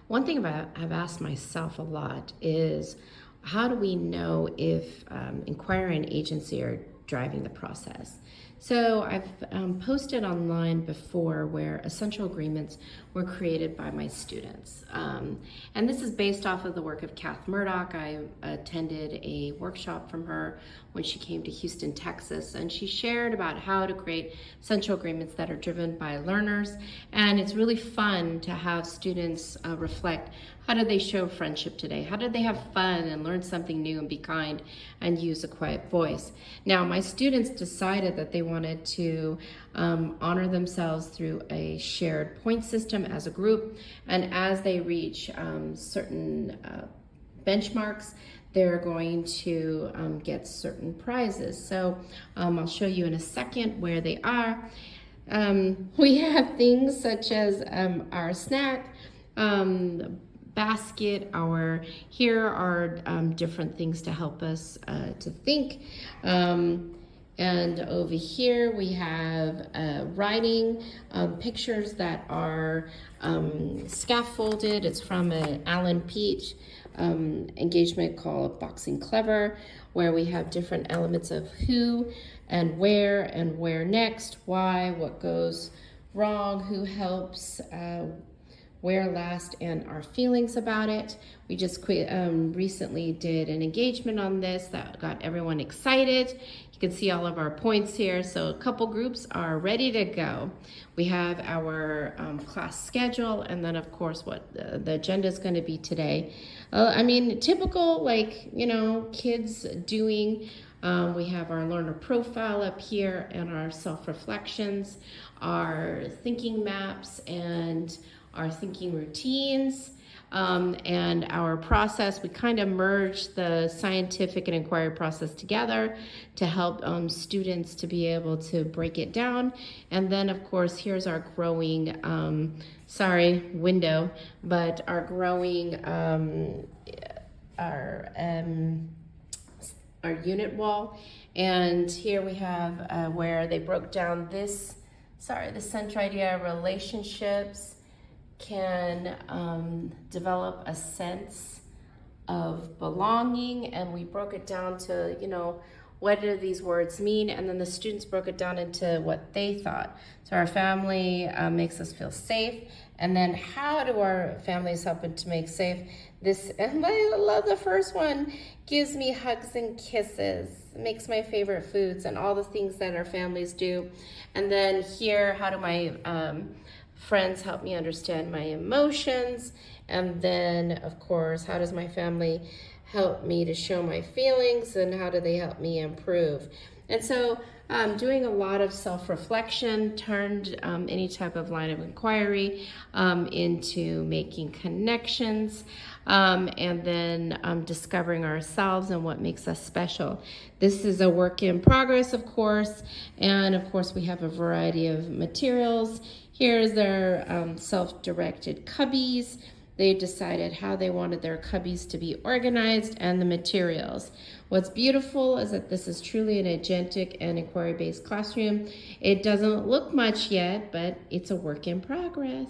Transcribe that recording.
One thing I've asked myself a lot is how do we know if inquiry and agency are driving the process? So I've posted online before where essential agreements were created by my students. And this is based off of the work of Kath Murdoch. I attended a workshop from her when she came to Houston, Texas, and she shared about how to create essential agreements that are driven by learners. And it's really fun to have students reflect, how did they show friendship today? How did they have fun and learn something new and be kind and use a quiet voice? Now, my students decided that they wanted to honor themselves through a shared point system as a group, and as they reach certain benchmarks, they're going to get certain prizes. So I'll show you in a second where they are. We have things such as our snack basket. Here are different things to help us to think. And over here we have writing pictures that are scaffolded. It's from an Alan Peach engagement called Boxing Clever, where we have different elements of who and where next, why, what goes wrong, who helps, where last, and our feelings about it. We just recently did an engagement on this that got everyone excited. You can see all of our points here. So a couple groups are ready to go. We have our class schedule, and then of course what the agenda is going to be today. I mean, typical, like, kids doing. We have our learner profile up here and our self-reflections, our thinking maps, and our thinking routines, and our process. We kind of merge the scientific and inquiry process together to help students to be able to break it down. And then of course, here's our growing, window, but our growing, our unit wall. And here we have where they broke down the center idea, relationships can develop a sense of belonging, and we broke it down to, what do these words mean? And then the students broke it down into what they thought. So our family makes us feel safe, and then how do our families help to make safe? And I love the first one, gives me hugs and kisses, makes my favorite foods, and all the things that our families do. And then here, how do my friends help me understand my emotions? And then of course, how does my family help me to show my feelings, and how do they help me improve? And so doing a lot of self-reflection, turned any type of line of inquiry into making connections, and then discovering ourselves and what makes us special. This is a work in progress, of course, and of course we have a variety of materials. Here's their self-directed cubbies. They decided how they wanted their cubbies to be organized, and the materials. What's beautiful is that this is truly an agentic and inquiry-based classroom. It doesn't look much yet, but it's a work in progress.